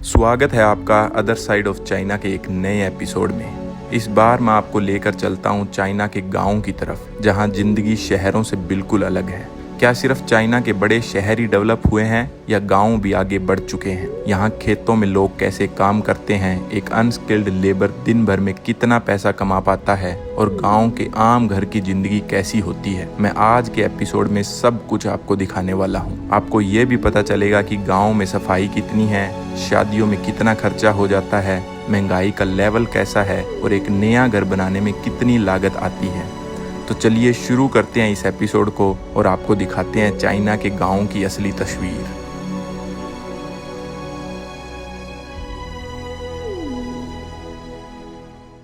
स्वागत है आपका अदर साइड ऑफ चाइना के एक नए एपिसोड में। इस बार मैं आपको लेकर चलता हूँ चाइना के गाँव की तरफ, जहाँ जिंदगी शहरों से बिल्कुल अलग है। क्या सिर्फ चाइना के बड़े शहर ही डेवलप हुए हैं या गांव भी आगे बढ़ चुके हैं? यहाँ खेतों में लोग कैसे काम करते हैं, एक अनस्किल्ड लेबर दिन भर में कितना पैसा कमा पाता है और गांव के आम घर की जिंदगी कैसी होती है, मैं आज के एपिसोड में सब कुछ आपको दिखाने वाला हूँ। आपको ये भी पता चलेगा कि गाँव में सफाई कितनी है, शादियों में कितना खर्चा हो जाता है, महंगाई का लेवल कैसा है और एक नया घर बनाने में कितनी लागत आती है। तो चलिए शुरू करते हैं इस एपिसोड को और आपको दिखाते हैं चाइना के गांव की असली तस्वीर।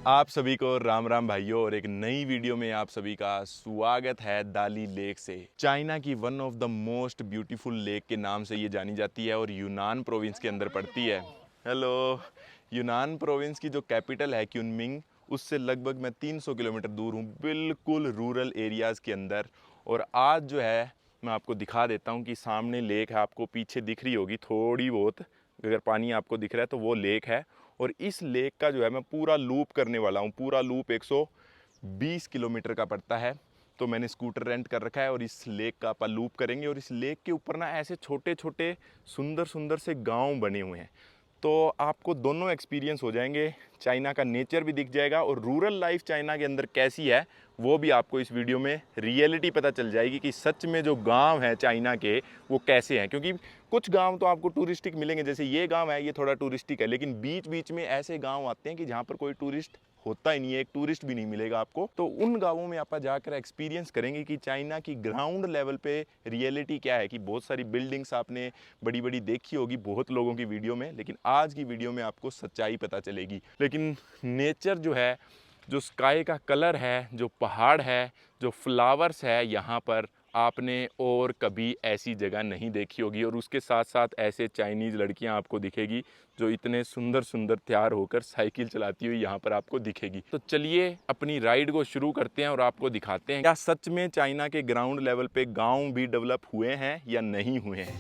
आप सभी को राम राम भाइयों, और एक नई वीडियो में आप सभी का स्वागत है दाली लेक से। चाइना की one of the most beautiful lake के नाम से ये जानी जाती है और यूनान प्रोविंस के अंदर पड़ती है। हेलो, यूनान प्रोविंस की जो कैपिटल है क्युनमिंग, उससे लगभग मैं 300 किलोमीटर दूर हूँ, बिल्कुल रूरल एरियाज़ के अंदर। और आज जो है मैं आपको दिखा देता हूँ कि सामने लेक है, आपको पीछे दिख रही होगी थोड़ी बहुत, अगर पानी आपको दिख रहा है तो वो लेक है। और इस लेक का जो है मैं पूरा लूप करने वाला हूँ। पूरा लूप 120 किलोमीटर का पड़ता है, तो मैंने स्कूटर रेंट कर रखा है और इस लेक का अपन लूप करेंगे। और इस लेक के ऊपर ना ऐसे छोटे छोटे सुंदर सुंदर से गांव बने हुए हैं, तो आपको दोनों एक्सपीरियंस हो जाएंगे। चाइना का नेचर भी दिख जाएगा और रूरल लाइफ चाइना के अंदर कैसी है वो भी आपको इस वीडियो में रियलिटी पता चल जाएगी कि सच में जो गांव है चाइना के वो कैसे हैं। क्योंकि कुछ गांव तो आपको टूरिस्टिक मिलेंगे, जैसे ये गांव है, ये थोड़ा टूरिस्टिक है, लेकिन बीच बीच में ऐसे गांव आते हैं कि जहां पर कोई टूरिस्ट होता ही नहीं है, एक टूरिस्ट भी नहीं मिलेगा आपको। तो उन गांवों में आप जाकर एक्सपीरियंस करेंगे कि चाइना की ग्राउंड लेवल पे रियलिटी क्या है। कि बहुत सारी बिल्डिंग्स आपने बड़ी बड़ी देखी होगी बहुत लोगों की वीडियो में, लेकिन आज की वीडियो में आपको सच्चाई पता चलेगी। लेकिन नेचर जो है, जो स्काई का कलर है, जो पहाड़ है, जो फ्लावर्स है, यहाँ पर आपने और कभी ऐसी जगह नहीं देखी होगी। और उसके साथ साथ ऐसे चाइनीज़ लड़कियाँ आपको दिखेगी जो इतने सुंदर सुंदर तैयार होकर साइकिल चलाती हुई यहाँ पर आपको दिखेगी। तो चलिए अपनी राइड को शुरू करते हैं और आपको दिखाते हैं क्या सच में चाइना के ग्राउंड लेवल पे गांव भी डेवलप हुए हैं या नहीं हुए हैं।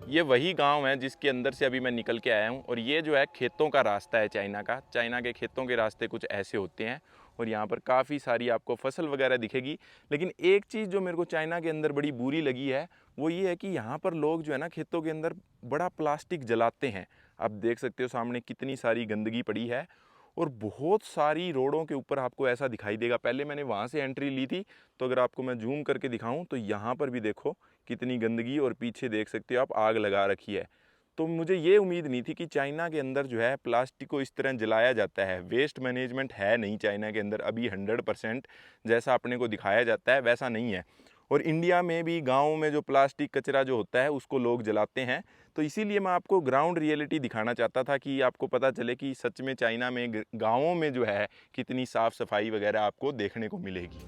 ये वही गांव है जिसके अंदर से अभी मैं निकल के आया हूँ। और ये जो है खेतों का रास्ता है चाइना का। चाइना के खेतों के रास्ते कुछ ऐसे होते हैं और यहाँ पर काफ़ी सारी आपको फसल वगैरह दिखेगी। लेकिन एक चीज़ जो मेरे को चाइना के अंदर बड़ी बुरी लगी है वो ये है कि यहाँ पर लोग जो है ना खेतों के अंदर बड़ा प्लास्टिक जलाते हैं। आप देख सकते हो सामने कितनी सारी गंदगी पड़ी है और बहुत सारी रोडों के ऊपर आपको ऐसा दिखाई देगा। पहले मैंने वहाँ से एंट्री ली थी, तो अगर आपको मैं जूम करके दिखाऊं तो यहाँ पर भी देखो कितनी गंदगी, और पीछे देख सकते हो आप आग लगा रखी है। तो मुझे ये उम्मीद नहीं थी कि चाइना के अंदर जो है प्लास्टिक को इस तरह जलाया जाता है। वेस्ट मैनेजमेंट है नहीं चाइना के अंदर अभी 100%, जैसा अपने को दिखाया जाता है वैसा नहीं है। और इंडिया में भी गाँव में जो प्लास्टिक कचरा जो होता है उसको लोग जलाते हैं। तो इसीलिए मैं आपको ग्राउंड रियलिटी दिखाना चाहता था कि आपको पता चले कि सच में चाइना में गाँवों में जो है कितनी साफ़ सफाई वगैरह आपको देखने को मिलेगी।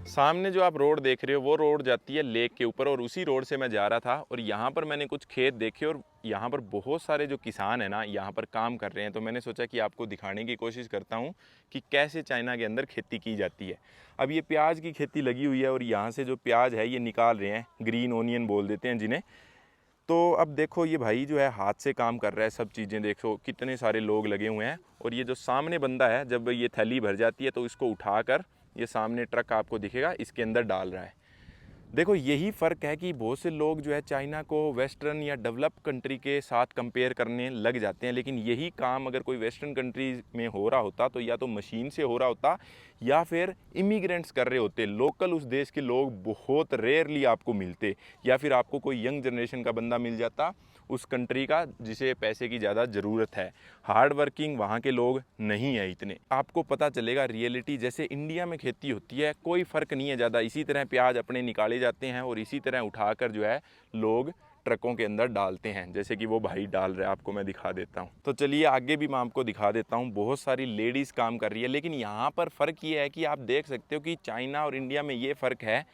सामने जो आप रोड देख रहे हो वो रोड जाती है लेक के ऊपर, और उसी रोड से मैं जा रहा था। और यहाँ पर मैंने कुछ खेत देखे और यहाँ पर बहुत सारे जो किसान हैं ना यहाँ पर काम कर रहे हैं। तो मैंने सोचा कि आपको दिखाने की कोशिश करता हूँ कि कैसे चाइना के अंदर खेती की जाती है। अब ये प्याज की खेती लगी हुई है और यहाँ से जो प्याज है ये निकाल रहे हैं, ग्रीन ओनियन बोल देते हैं जिन्हें। तो अब देखो ये भाई जो है हाथ से काम कर रहा है, सब चीज़ें देखो कितने सारे लोग लगे हुए हैं। और ये जो सामने बंदा है, जब ये थैली भर जाती है तो इसको उठाकर ये सामने ट्रक आपको दिखेगा इसके अंदर डाल रहा है। देखो यही फ़र्क है कि बहुत से लोग जो है चाइना को वेस्टर्न या डेवलप कंट्री के साथ कंपेयर करने लग जाते हैं। लेकिन यही काम अगर कोई वेस्टर्न कंट्री में हो रहा होता तो या तो मशीन से हो रहा होता या फिर इमिग्रेंट्स कर रहे होते। लोकल उस देश के लोग बहुत रेयरली आपको मिलते, या फिर आपको कोई यंग जनरेशन का बंदा मिल जाता उस कंट्री का जिसे पैसे की ज़्यादा ज़रूरत है। हार्ड वर्किंग वहाँ के लोग नहीं है इतने। आपको पता चलेगा रियलिटी जैसे इंडिया में खेती होती है, कोई फ़र्क नहीं है ज़्यादा। इसी तरह प्याज अपने निकाले जाते हैं और इसी तरह उठाकर जो है लोग ट्रकों के अंदर डालते हैं, जैसे कि वो भाई डाल रहे हैं, आपको मैं दिखा देता हूँ। तो चलिए आगे भी मैं आपको दिखा देता हूँ। बहुत सारी लेडीज़ काम कर रही है, लेकिन यहाँ पर फ़र्क ये है कि आप देख सकते हो कि चाइना और इंडिया में ये फ़र्क है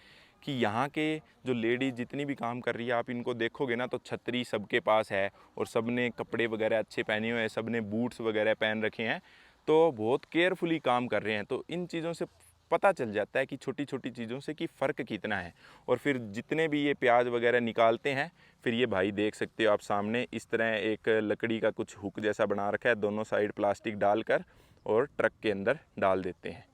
कि यहाँ के जो लेडीज़ जितनी भी काम कर रही है, आप इनको देखोगे ना तो छतरी सबके पास है और सब ने कपड़े वगैरह अच्छे पहने हुए हैं, सब ने बूट्स वगैरह पहन रखे हैं, तो बहुत केयरफुली काम कर रहे हैं। तो इन चीज़ों से पता चल जाता है कि छोटी छोटी चीज़ों से कि फ़र्क कितना है। और फिर जितने भी ये प्याज वगैरह निकालते हैं, फिर ये भाई देख सकते हो आप सामने इस तरह एक लकड़ी का कुछ हुक जैसा बना रखा है, दोनों साइड प्लास्टिक डालकर और ट्रक के अंदर डाल देते हैं।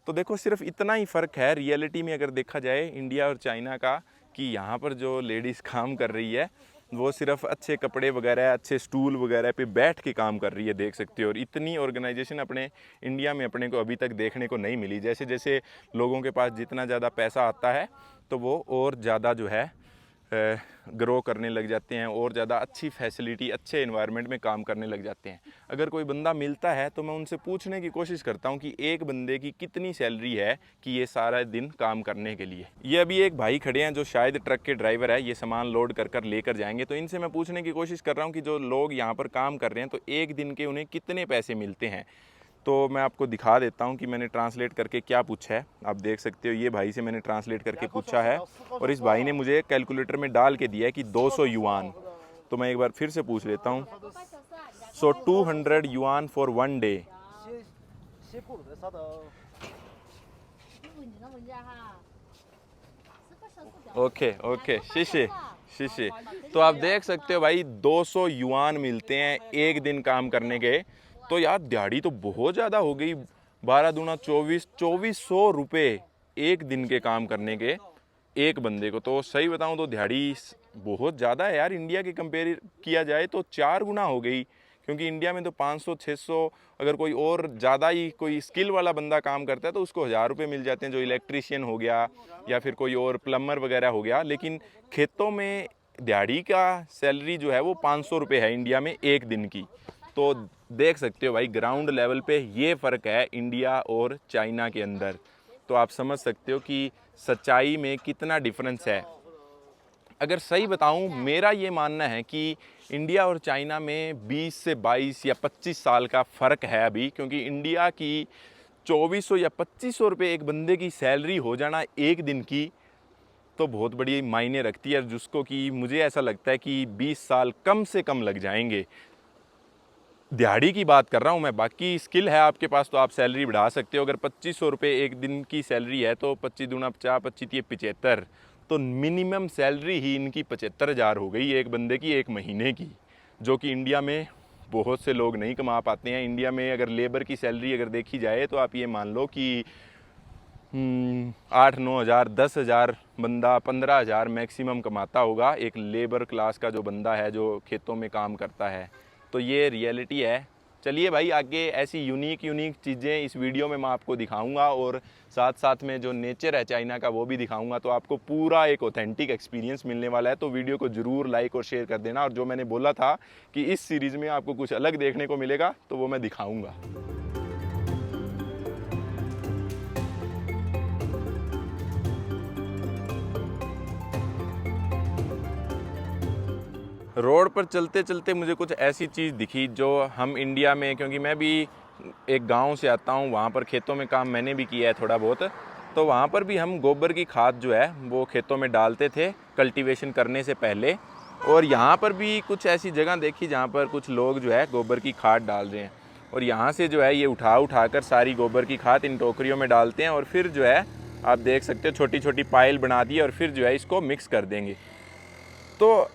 तो देखो सिर्फ इतना ही फ़र्क है रियलिटी में अगर देखा जाए इंडिया और चाइना का, कि यहाँ पर जो लेडीज़ काम कर रही है वो सिर्फ अच्छे कपड़े वगैरह, अच्छे स्टूल वगैरह पे बैठ के काम कर रही है, देख सकते हो। और इतनी ऑर्गेनाइजेशन अपने इंडिया में अपने को अभी तक देखने को नहीं मिली। जैसे जैसे लोगों के पास जितना ज़्यादा पैसा आता है तो वो और ज़्यादा जो है ग्रो करने लग जाते हैं और ज़्यादा अच्छी फैसिलिटी, अच्छे एनवायरनमेंट में काम करने लग जाते हैं। अगर कोई बंदा मिलता है तो मैं उनसे पूछने की कोशिश करता हूं कि एक बंदे की कितनी सैलरी है कि ये सारा दिन काम करने के लिए। ये अभी एक भाई खड़े हैं जो शायद ट्रक के ड्राइवर है, ये सामान लोड कर कर लेकर जाएंगे। तो इनसे मैं पूछने की कोशिश कर रहा हूँ कि जो लोग यहाँ पर काम कर रहे हैं तो एक दिन के उन्हें कितने पैसे मिलते हैं। तो मैं आपको दिखा देता हूं कि मैंने ट्रांसलेट करके क्या पूछा है। आप देख सकते हो ये भाई से मैंने ट्रांसलेट करके पूछा है और इस भाई ने मुझे कैलकुलेटर में डाल के दिया है कि 200 युआन। तो मैं एक बार फिर से पूछ लेता हूं। सो 200 yuan for 1 day. Okay okay, शीशे शीशे। तो आप देख सकते हो भाई 200 युआन मिलते हैं एक दिन काम करने के। तो यार दिहाड़ी तो बहुत ज़्यादा हो गई, 12 दूना 2400 रुपये एक दिन के काम करने के एक बंदे को। तो सही बताऊं तो दिहाड़ी बहुत ज़्यादा है यार। इंडिया के कंपेयर किया जाए तो 4 गुना हो गई, क्योंकि इंडिया में तो 500-600, अगर कोई और ज़्यादा ही कोई स्किल वाला बंदा काम करता है तो उसको 1000 रुपये मिल जाते हैं, जो इलेक्ट्रीशियन हो गया या फिर कोई और प्लम्बर वगैरह हो गया। लेकिन खेतों में दिहाड़ी का सैलरी जो है वो 500 रुपये है इंडिया में एक दिन की। तो देख सकते हो भाई ग्राउंड लेवल पे ये फ़र्क है इंडिया और चाइना के अंदर। तो आप समझ सकते हो कि सच्चाई में कितना डिफरेंस है। अगर सही बताऊं, मेरा ये मानना है कि इंडिया और चाइना में 20 से 22 या 25 साल का फ़र्क है अभी, क्योंकि इंडिया की 2400 या 2500 रुपये एक बंदे की सैलरी हो जाना एक दिन की तो बहुत बड़ी मायने रखती है, जिसको कि मुझे ऐसा लगता है कि 20 साल कम से कम लग जाएंगे। दिहाड़ी की बात कर रहा हूँ मैं, बाकी स्किल है आपके पास तो आप सैलरी बढ़ा सकते हो। अगर 2500 रुपये एक दिन की सैलरी है तो 25 दूना 50, 25 75, तो मिनिमम सैलरी ही इनकी 75,000 हो गई एक बंदे की एक महीने की, जो कि इंडिया में बहुत से लोग नहीं कमा पाते हैं। इंडिया में अगर लेबर की सैलरी अगर देखी जाए तो आप ये मान लो कि 8-9 हज़ार, 10,000 बंदा 15,000 मैक्सिमम कमाता होगा एक लेबर क्लास का जो बंदा है जो खेतों में काम करता है। तो ये रियलिटी है। चलिए भाई आगे ऐसी यूनिक चीज़ें इस वीडियो में मैं आपको दिखाऊंगा और साथ साथ में जो नेचर है चाइना का वो भी दिखाऊंगा, तो आपको पूरा एक ऑथेंटिक एक्सपीरियंस मिलने वाला है। तो वीडियो को ज़रूर लाइक और शेयर कर देना। और जो मैंने बोला था कि इस सीरीज़ में आपको कुछ अलग देखने को मिलेगा तो वो मैं दिखाऊँगा। रोड पर चलते चलते मुझे कुछ ऐसी चीज़ दिखी जो हम इंडिया में, क्योंकि मैं भी एक गांव से आता हूं, वहां पर खेतों में काम मैंने भी किया है थोड़ा बहुत, तो वहां पर भी हम गोबर की खाद जो है वो खेतों में डालते थे कल्टीवेशन करने से पहले। और यहाँ पर भी कुछ ऐसी जगह देखी जहाँ पर कुछ लोग जो है गोबर की खाद डाल रहे हैं और यहाँ से जो है ये उठा कर सारी गोबर की खाद इन टोकरियों में डालते हैं और फिर जो है आप देख सकते हो छोटी छोटी पाइल बना दी और फिर जो है इसको मिक्स कर देंगे। तो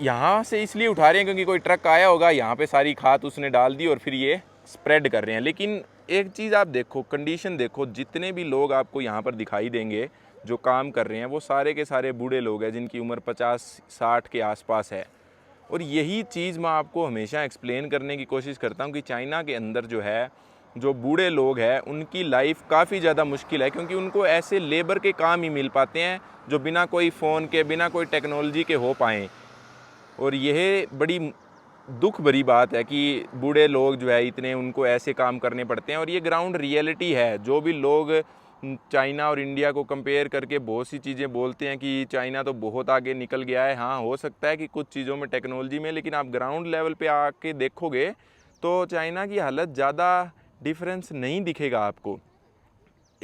यहाँ से इसलिए उठा रहे हैं क्योंकि कोई ट्रक आया होगा, यहाँ पे सारी खाद उसने डाल दी और फिर ये स्प्रेड कर रहे हैं। लेकिन एक चीज़ आप देखो, कंडीशन देखो, जितने भी लोग आपको यहाँ पर दिखाई देंगे जो काम कर रहे हैं वो सारे के सारे बूढ़े लोग हैं जिनकी उम्र 50-60 के आसपास है। और यही चीज़ मैं आपको हमेशा एक्सप्लेन करने की कोशिश करता हूँ कि चाइना के अंदर जो है जो बूढ़े लोग हैं उनकी लाइफ काफ़ी ज़्यादा मुश्किल है, क्योंकि उनको ऐसे लेबर के काम ही मिल पाते हैं जो बिना कोई फ़ोन के, बिना कोई टेक्नोलॉजी के हो पाएँ। और यह बड़ी दुख भरी बात है कि बूढ़े लोग जो है इतने उनको ऐसे काम करने पड़ते हैं। और ये ग्राउंड रियलिटी है। जो भी लोग चाइना और इंडिया को कंपेयर करके बहुत सी चीज़ें बोलते हैं कि चाइना तो बहुत आगे निकल गया है, हाँ हो सकता है कि कुछ चीज़ों में टेक्नोलॉजी में, लेकिन आप ग्राउंड लेवल पे आके देखोगे तो चाइना की हालत ज़्यादा डिफरेंस नहीं दिखेगा आपको।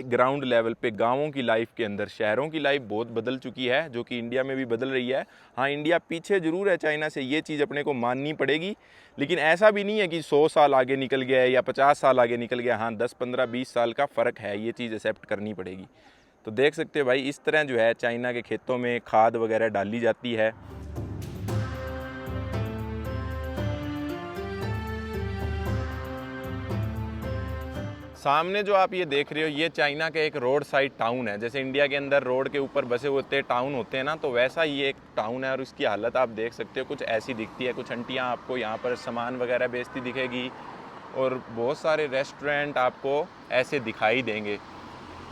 ग्राउंड लेवल पे गांवों की लाइफ के अंदर शहरों की लाइफ बहुत बदल चुकी है, जो कि इंडिया में भी बदल रही है। हाँ, इंडिया पीछे ज़रूर है चाइना से, ये चीज़ अपने को माननी पड़ेगी, लेकिन ऐसा भी नहीं है कि 100 साल आगे निकल गया है या 50 साल आगे निकल गया। हाँ, 10, 15, 20 साल का फ़र्क है, ये चीज़ एक्सेप्ट करनी पड़ेगी। तो देख सकते हो भाई, इस तरह जो है चाइना के खेतों में खाद वगैरह डाली जाती है। सामने जो आप ये देख रहे हो, ये चाइना का एक रोड साइड टाउन है। जैसे इंडिया के अंदर रोड के ऊपर बसे होते टाउन होते हैं ना, तो वैसा ये एक टाउन है। और उसकी हालत आप देख सकते हो, कुछ ऐसी दिखती है। कुछ आंटियाँ आपको यहाँ पर सामान वगैरह बेचती दिखेगी, और बहुत सारे रेस्टोरेंट आपको ऐसे दिखाई देंगे।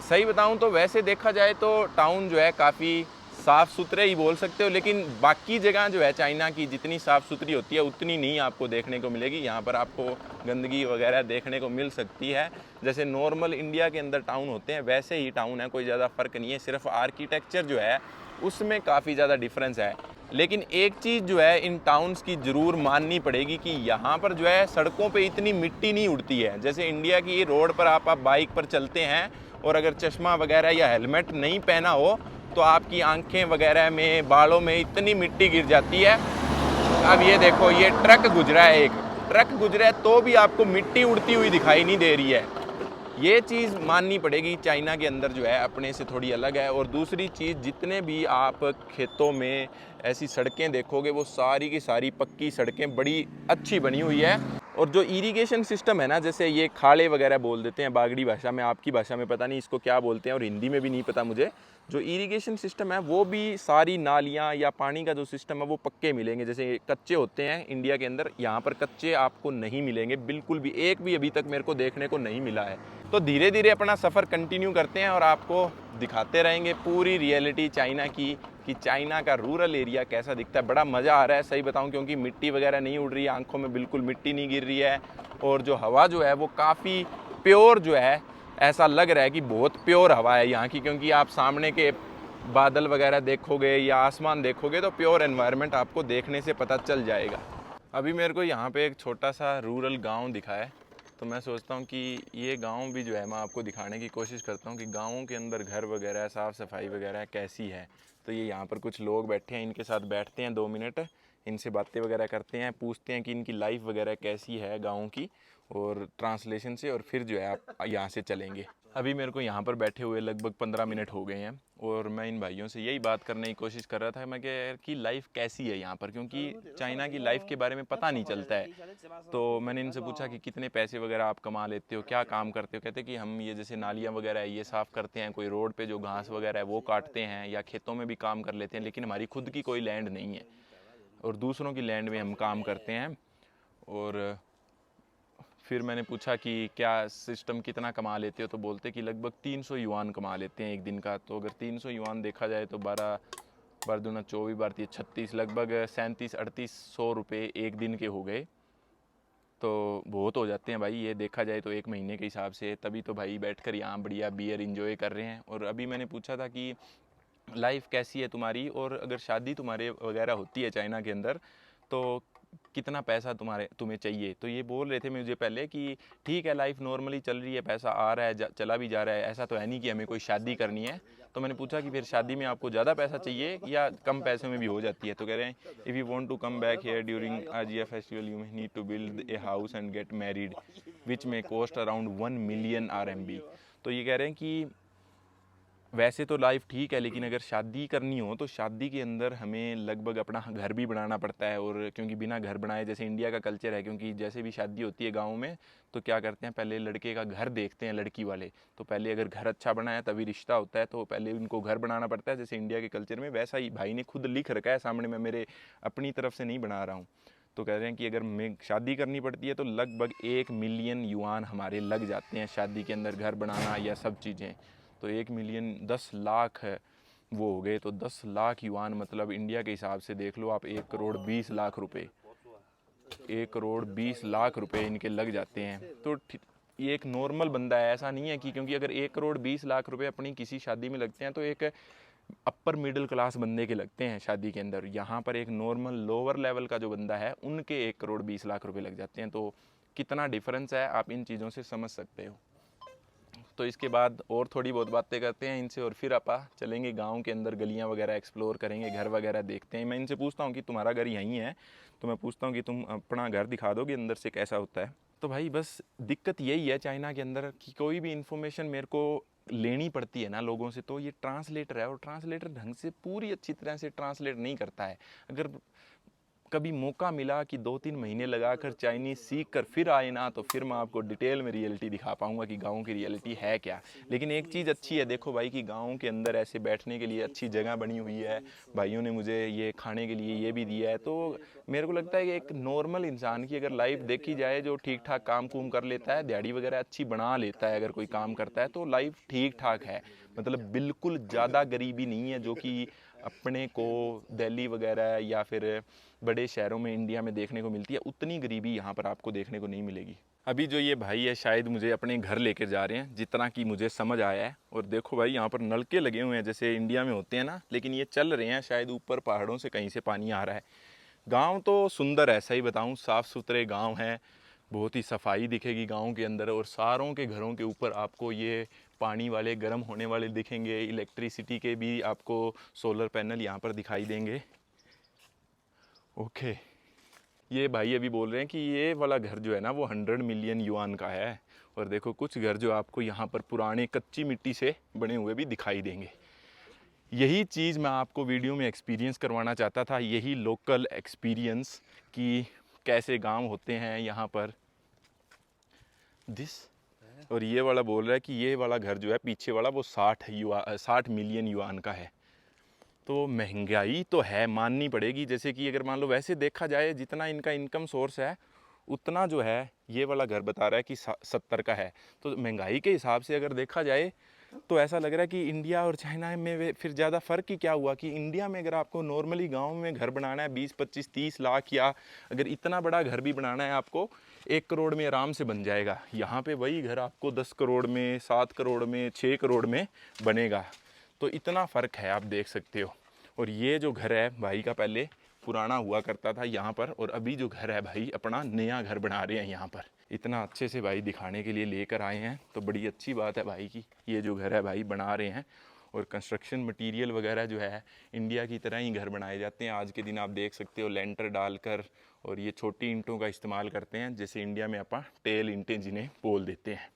सही बताऊं तो वैसे देखा जाए तो टाउन जो है काफ़ी साफ़ सुथरे ही बोल सकते हो, लेकिन बाकी जगह जो है चाइना की जितनी साफ़ सुथरी होती है उतनी नहीं आपको देखने को मिलेगी। यहाँ पर आपको गंदगी वगैरह देखने को मिल सकती है। जैसे नॉर्मल इंडिया के अंदर टाउन होते हैं वैसे ही टाउन है, कोई ज़्यादा फ़र्क नहीं है। सिर्फ आर्किटेक्चर जो है उसमें काफ़ी ज़्यादा डिफरेंस है। लेकिन एक चीज़ जो है इन टाउन्स की ज़रूर माननी पड़ेगी कि यहाँ पर जो है सड़कों पे इतनी मिट्टी नहीं उड़ती है। जैसे इंडिया की रोड पर आप बाइक पर चलते हैं और अगर चश्मा वगैरह या हेलमेट नहीं पहना हो तो आपकी आंखें वगैरह में, बालों में इतनी मिट्टी गिर जाती है। अब ये देखो, ये ट्रक गुजरा है, एक ट्रक गुजरा है तो भी आपको मिट्टी उड़ती हुई दिखाई नहीं दे रही है। ये चीज़ माननी पड़ेगी, चाइना के अंदर जो है अपने से थोड़ी अलग है। और दूसरी चीज़, जितने भी आप खेतों में ऐसी सड़कें देखोगे वो सारी की सारी पक्की सड़कें बड़ी अच्छी बनी हुई है। और जो इरिगेशन सिस्टम है ना, जैसे ये खाड़े वगैरह बोल देते हैं बागड़ी भाषा में, आपकी भाषा में पता नहीं इसको क्या बोलते हैं और हिंदी में भी नहीं पता मुझे। जो इरिगेशन सिस्टम है वो भी सारी नालियाँ या पानी का जो सिस्टम है वो पक्के मिलेंगे। जैसे कच्चे होते हैं इंडिया के अंदर, यहाँ पर कच्चे आपको नहीं मिलेंगे बिल्कुल भी, एक भी अभी तक मेरे को देखने को नहीं मिला है। तो धीरे धीरे अपना सफ़र कंटिन्यू करते हैं और आपको दिखाते रहेंगे पूरी रियलिटी चाइना की, कि चाइना का रूरल एरिया कैसा दिखता है। बड़ा मज़ा आ रहा है सही बताऊं, क्योंकि मिट्टी वगैरह नहीं उड़ रही है, आंखों में बिल्कुल मिट्टी नहीं गिर रही है। और जो हवा जो है वो काफ़ी प्योर जो है, ऐसा लग रहा है कि बहुत प्योर हवा है यहाँ की। क्योंकि आप सामने के बादल वगैरह देखोगे या आसमान देखोगे तो प्योर एनवायरनमेंट आपको देखने से पता चल जाएगा। अभी मेरे को यहाँ पे एक छोटा सा रूरल गाँव दिखा है, तो मैं सोचता हूँ कि ये गांव भी जो है मैं आपको दिखाने की कोशिश करता हूँ कि गाँवों के अंदर घर वगैरह, साफ़ सफाई वगैरह कैसी है। तो ये यहाँ पर कुछ लोग बैठे हैं, इनके साथ बैठते हैं 2 मिनट, इनसे बातें वगैरह करते हैं, पूछते हैं कि इनकी लाइफ वगैरह कैसी है गाँव की, और ट्रांसलेशन से, और फिर जो है आप यहाँ से चलेंगे। अभी मेरे को यहाँ पर बैठे हुए लगभग 15 मिनट हो गए हैं, और मैं इन भाइयों से यही बात करने की कोशिश कर रहा था, मैं यार की लाइफ कैसी है यहाँ पर, क्योंकि चाइना की लाइफ के बारे में पता नहीं चलता है। तो मैंने इनसे पूछा कि कितने पैसे वगैरह आप कमा लेते हो, क्या काम करते हो। कहते कि हम ये जैसे नालियाँ वगैरह है ये साफ़ करते हैं, कोई रोड पे जो घास वगैरह है वो काटते हैं, या खेतों में भी काम कर लेते हैं, लेकिन हमारी खुद की कोई लैंड नहीं है और दूसरों की लैंड में हम काम करते हैं। और फिर मैंने पूछा कि क्या सिस्टम कितना कमा लेते हो, तो बोलते कि लगभग 300 युआन कमा लेते हैं एक दिन का। तो अगर 300 युआन देखा जाए तो 12 बार दूना 24 बार 36, लगभग 37-3800 रुपये एक दिन के हो गए। तो बहुत हो जाते हैं भाई, ये देखा जाए तो एक महीने के हिसाब से। तभी तो भाई बैठकर यहाँ बढ़िया बियर इंजॉय कर रहे हैं। और अभी मैंने पूछा था कि लाइफ कैसी है तुम्हारी, और अगर शादी तुम्हारे वगैरह होती है चाइना के अंदर तो कितना पैसा तुम्हें चाहिए। तो ये बोल रहे थे मुझे पहले कि ठीक है, लाइफ नॉर्मली चल रही है, पैसा आ रहा है, चला भी जा रहा है, ऐसा तो है नहीं कि हमें कोई शादी करनी है। तो मैंने पूछा कि फिर शादी में आपको ज़्यादा पैसा चाहिए या कम पैसे में भी हो जाती है। तो कह रहे हैं if you want to come back here during आजिया festival you need to build a house and get married which में कॉस्ट अराउंड 1 मिलियन RMB। तो ये कह रहे हैं कि वैसे तो लाइफ ठीक है, लेकिन अगर शादी करनी हो तो शादी के अंदर हमें लगभग अपना घर भी बनाना पड़ता है। और क्योंकि बिना घर बनाए, जैसे इंडिया का कल्चर है, क्योंकि जैसे भी शादी होती है गाँव में तो क्या करते हैं, पहले लड़के का घर देखते हैं लड़की वाले। तो पहले अगर घर अच्छा बना है तभी रिश्ता होता है, तो पहले उनको घर बनाना पड़ता है। जैसे इंडिया के कल्चर में वैसा ही भाई ने खुद लिख रखा है सामने, मैं मेरे अपनी तरफ से नहीं बना रहा हूँ। तो कह रहे हैं कि अगर मैं शादी करनी पड़ती है तो लगभग 1 मिलियन युआन हमारे लग जाते हैं शादी के अंदर, घर बनाना या सब चीज़ें। तो 1 मिलियन 10 लाख है वो हो गए। तो 10 लाख युआन मतलब इंडिया के हिसाब से देख लो आप, 1 करोड़ 20 लाख रुपए, 1 करोड़ 20 लाख रुपए इनके लग जाते हैं। तो ये एक नॉर्मल बंदा है, ऐसा नहीं है कि क्योंकि अगर 1 करोड़ 20 लाख रुपए अपनी किसी शादी में लगते हैं तो एक अपर मिडिल क्लास बंदे के लगते हैं शादी के अंदर। यहाँ पर एक नॉर्मल लोअर लेवल का जो बंदा है उनके 1 करोड़ 20 लाख रुपए लग जाते हैं। तो कितना डिफरेंस है आप इन चीज़ों से समझ सकते हो। तो इसके बाद और थोड़ी बहुत बातें करते हैं इनसे और फिर अपा चलेंगे गांव के अंदर, गलियां वगैरह एक्सप्लोर करेंगे, घर वगैरह देखते हैं। मैं इनसे पूछता हूँ कि तुम्हारा घर यहीं है, तो मैं पूछता हूँ कि तुम अपना घर दिखा दोगे अंदर से कैसा होता है। तो भाई बस दिक्कत यही है चाइना के अंदर कि कोई भी इन्फॉर्मेशन मेरे को लेनी पड़ती है ना लोगों से, तो ये ट्रांसलेटर है और ट्रांसलेटर ढंग से पूरी अच्छी तरह से ट्रांसलेट नहीं करता है। अगर कभी मौका मिला कि 2-3 महीने लगाकर चाइनीज़ सीख कर फिर आए ना, तो फिर मैं आपको डिटेल में रियलिटी दिखा पाऊंगा कि गाँव की रियलिटी है क्या। लेकिन एक चीज़ अच्छी है, देखो भाई, कि गाँव के अंदर ऐसे बैठने के लिए अच्छी जगह बनी हुई है। भाइयों ने मुझे ये खाने के लिए ये भी दिया है। तो मेरे को लगता है कि एक नॉर्मल इंसान की अगर लाइफ देखी जाए, जो ठीक ठाक काम कुम कर लेता है, दिहाड़ी वगैरह अच्छी बना लेता है, अगर कोई काम करता है, तो लाइफ ठीक ठाक है। मतलब बिल्कुल ज़्यादा गरीबी नहीं है जो कि अपने को दिल्ली वगैरह या फिर बड़े शहरों में इंडिया में देखने को मिलती है, उतनी गरीबी यहाँ पर आपको देखने को नहीं मिलेगी। अभी जो ये भाई है शायद मुझे अपने घर लेकर जा रहे हैं, जितना कि मुझे समझ आया है। और देखो भाई, यहाँ पर नलके लगे हुए हैं जैसे इंडिया में होते हैं ना, लेकिन ये चल रहे हैं, शायद ऊपर पहाड़ों से कहीं से पानी आ रहा है। गाँव तो सुंदर है, सही बताऊँ, साफ़ सुथरे गाँव हैं, बहुत ही सफाई दिखेगी गाँव के अंदर। और सारों के घरों के ऊपर आपको ये पानी वाले गर्म होने वाले दिखेंगे, इलेक्ट्रिसिटी के भी आपको सोलर पैनल यहाँ पर दिखाई देंगे। ओके, ये भाई अभी बोल रहे हैं कि ये वाला घर जो है ना वो 100 मिलियन युआन का है। और देखो कुछ घर जो आपको यहाँ पर पुराने कच्ची मिट्टी से बने हुए भी दिखाई देंगे। यही चीज़ मैं आपको वीडियो में एक्सपीरियंस करवाना चाहता था, यही लोकल एक्सपीरियंस कि कैसे गांव होते हैं यहाँ पर। दिस और ये वाला बोल रहा है कि ये वाला घर जो है पीछे वाला वो 60 मिलियन युआन का है। तो महंगाई तो है, माननी पड़ेगी। जैसे कि अगर मान लो वैसे देखा जाए, जितना इनका इनकम सोर्स है उतना जो है ये वाला घर बता रहा है कि 70 का है। तो महंगाई के हिसाब से अगर देखा जाए तो ऐसा लग रहा है कि इंडिया और चाइना में फिर ज़्यादा फ़र्क ही क्या हुआ कि इंडिया में अगर आपको नॉर्मली गांव में घर बनाना है 20-25-30 लाख, या अगर इतना बड़ा घर भी बनाना है आपको 1 करोड़ में आराम से बन जाएगा। यहाँ पे वही घर आपको 10 करोड़ में, 7 करोड़ में, 6 करोड़ में बनेगा। तो इतना फ़र्क है, आप देख सकते हो। और ये जो घर है भाई का पहले पुराना हुआ करता था यहाँ पर, और अभी जो घर है भाई अपना नया घर बना रहे हैं यहाँ पर। इतना अच्छे से भाई दिखाने के लिए लेकर आए हैं, तो बड़ी अच्छी बात है भाई की ये जो घर है भाई बना रहे हैं। और कंस्ट्रक्शन मटेरियल वगैरह जो है इंडिया की तरह ही घर बनाए जाते हैं आज के दिन, आप देख सकते हो, लेंटर डालकर। और ये छोटी ईंटों का इस्तेमाल करते हैं, जैसे इंडिया में अपा टेल ईंटें जिन्हें बोल देते हैं।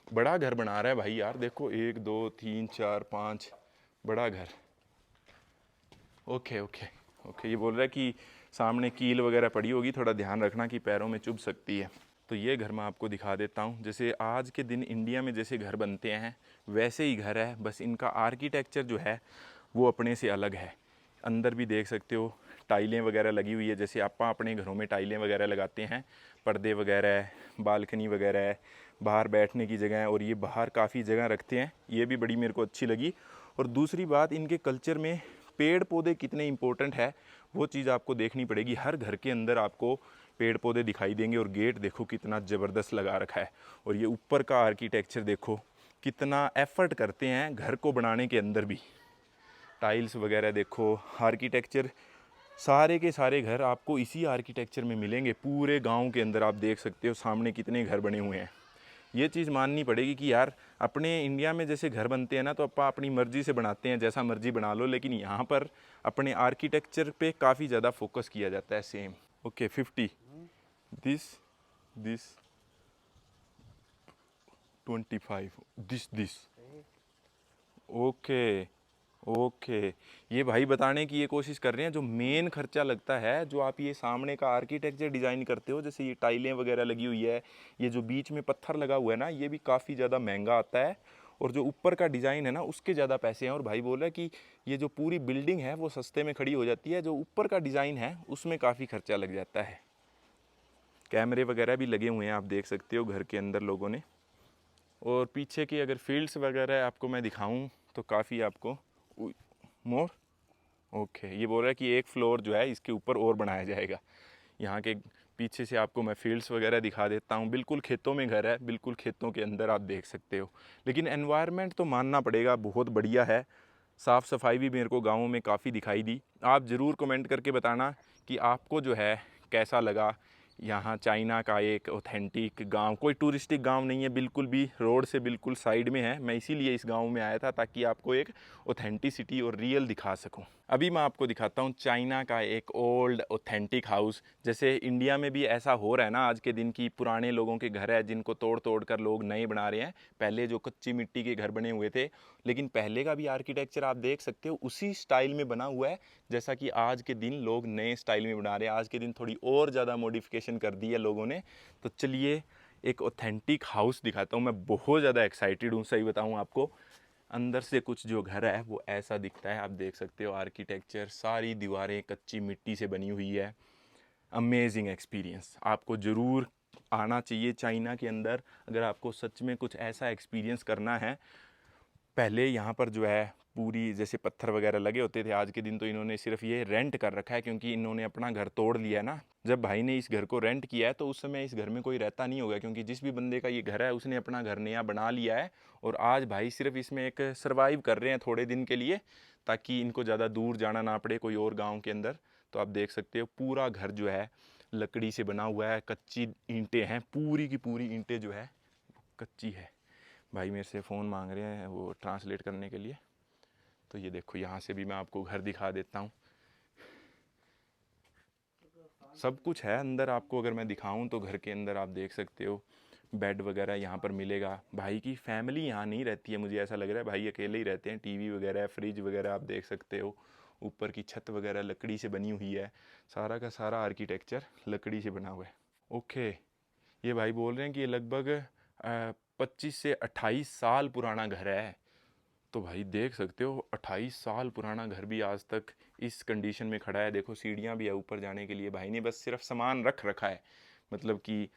बड़ा घर बना रहा है भाई यार, देखो 1 2 3 4 5 बड़ा घर। ओके ओके ओके, ये बोल रहा है कि सामने कील वगैरह पड़ी होगी, थोड़ा ध्यान रखना कि पैरों में चुभ सकती है। तो ये घर मैं आपको दिखा देता हूँ, जैसे आज के दिन इंडिया में जैसे घर बनते हैं वैसे ही घर है, बस इनका आर्किटेक्चर जो है वो अपने से अलग है। अंदर भी देख सकते हो टाइलें वगैरह लगी हुई है, जैसे आप अपने घरों में टाइलें वगैरह लगाते हैं, पर्दे वगैरह, बालकनी वगैरह, बाहर बैठने की जगह है। और ये बाहर काफ़ी जगह रखते हैं, ये भी बड़ी मेरे को अच्छी लगी। और दूसरी बात, इनके कल्चर में पेड़ पौधे कितने इंपॉर्टेंट है वो चीज़ आपको देखनी पड़ेगी। हर घर के अंदर आपको पेड़ पौधे दिखाई देंगे। और गेट देखो कितना ज़बरदस्त लगा रखा है। और ये ऊपर का आर्किटेक्चर देखो, कितना एफर्ट करते हैं घर को बनाने के अंदर भी। टाइल्स वगैरह देखो, आर्किटेक्चर, सारे के सारे घर आपको इसी आर्किटेक्चर में मिलेंगे। पूरे गांव के अंदर आप देख सकते हो सामने कितने घर बने हुए हैं। ये चीज़ माननी पड़ेगी कि यार अपने इंडिया में जैसे घर बनते हैं ना, तो अपा अपनी मर्ज़ी से बनाते हैं, जैसा मर्ज़ी बना लो, लेकिन यहाँ पर अपने आर्किटेक्चर पे काफ़ी ज़्यादा फोकस किया जाता है। Same okay 50 this 25 this okay okay. ये भाई बताने की ये कोशिश कर रहे हैं जो मेन खर्चा लगता है, जो आप ये सामने का आर्किटेक्चर डिज़ाइन करते हो, जैसे ये टाइलें वगैरह लगी हुई है, ये जो बीच में पत्थर लगा हुआ है ना, ये भी काफ़ी ज़्यादा महंगा आता है। और जो ऊपर का डिज़ाइन है ना उसके ज़्यादा पैसे हैं। और भाई बोल रहा है कि ये जो पूरी बिल्डिंग है वो सस्ते में खड़ी हो जाती है, जो ऊपर का डिज़ाइन है उसमें काफ़ी खर्चा लग जाता है। कैमरे वगैरह भी लगे हुए हैं, आप देख सकते हो घर के अंदर लोगों ने। और पीछे की अगर फील्ड्स वगैरह आपको मैं दिखाऊं तो काफ़ी आपको मोर ओके। ये बोल रहा है कि एक फ्लोर जो है इसके ऊपर और बनाया जाएगा। यहाँ के पीछे से आपको मैं फील्ड्स वगैरह दिखा देता हूँ। बिल्कुल खेतों में घर है, बिल्कुल खेतों के अंदर आप देख सकते हो। लेकिन एनवायरनमेंट तो मानना पड़ेगा बहुत बढ़िया है। साफ़ सफाई भी मेरे को गाँवों में काफ़ी दिखाई दी। आप ज़रूर कमेंट करके बताना कि आपको जो है कैसा लगा यहाँ चाइना का एक ऑथेंटिक गांव, कोई टूरिस्टिक गांव नहीं है, बिल्कुल भी रोड से बिल्कुल साइड में है। मैं इसीलिए इस गांव में आया था ताकि आपको एक ऑथेंटिसिटी और रियल दिखा सकूं। अभी मैं आपको दिखाता हूँ चाइना का एक ओल्ड ऑथेंटिक हाउस। जैसे इंडिया में भी ऐसा हो रहा है ना आज के दिन की, पुराने लोगों के घर है जिनको तोड़ तोड़ कर लोग नए बना रहे हैं। पहले जो कच्ची मिट्टी के घर बने हुए थे, लेकिन पहले का भी आर्किटेक्चर आप देख सकते हो उसी स्टाइल में बना हुआ है जैसा कि आज के दिन लोग नए स्टाइल में बना रहे हैं। आज के दिन थोड़ी और ज़्यादा मॉडिफिकेशन कर दी है लोगों ने। तो चलिए एक ऑथेंटिक हाउस दिखाता हूँ। मैं बहुत ज़्यादा एक्साइटेड हूँ, सही बताऊँ आपको। अंदर से कुछ जो घर है वो ऐसा दिखता है, आप देख सकते हो। आर्किटेक्चर, सारी दीवारें कच्ची मिट्टी से बनी हुई है। अमेजिंग एक्सपीरियंस, आपको ज़रूर आना चाहिए चाइना के अंदर अगर आपको सच में कुछ ऐसा एक्सपीरियंस करना है। पहले यहाँ पर जो है पूरी जैसे पत्थर वगैरह लगे होते थे, आज के दिन तो इन्होंने सिर्फ ये रेंट कर रखा है क्योंकि इन्होंने अपना घर तोड़ लिया है ना। जब भाई ने इस घर को रेंट किया है तो उस समय इस घर में कोई रहता नहीं होगा, क्योंकि जिस भी बंदे का ये घर है उसने अपना घर नया बना लिया है। और आज भाई सिर्फ इसमें एक सर्वाइव कर रहे हैं थोड़े दिन के लिए, ताकि इनको ज़्यादा दूर जाना ना पड़े कोई और गाँव के अंदर। तो आप देख सकते हो पूरा घर जो है लकड़ी से बना हुआ है, कच्ची ईंटें हैं, पूरी की पूरी ईंटें जो है कच्ची है। भाई मेरे से फ़ोन मांग रहे हैं वो ट्रांसलेट करने के लिए। तो ये देखो, यहाँ से भी मैं आपको घर दिखा देता हूँ। सब कुछ है अंदर, आपको अगर मैं दिखाऊं तो घर के अंदर आप देख सकते हो बेड वगैरह यहाँ पर मिलेगा। भाई की फैमिली यहाँ नहीं रहती है, मुझे ऐसा लग रहा है भाई अकेले ही रहते हैं। टीवी वगैरह, फ्रिज वगैरह आप देख सकते हो। ऊपर की छत वगैरह लकड़ी से बनी हुई है। सारा का सारा आर्किटेक्चर लकड़ी से बना हुआ है। ओके, ये भाई बोल रहे हैं कि ये लगभग 25 से 28 साल पुराना घर है। तो भाई देख सकते हो 28 साल पुराना घर भी आज तक इस कंडीशन में खड़ा है। देखो सीढ़ियाँ भी है ऊपर जाने के लिए, भाई ने बस सिर्फ सामान रख रखा है, मतलब कि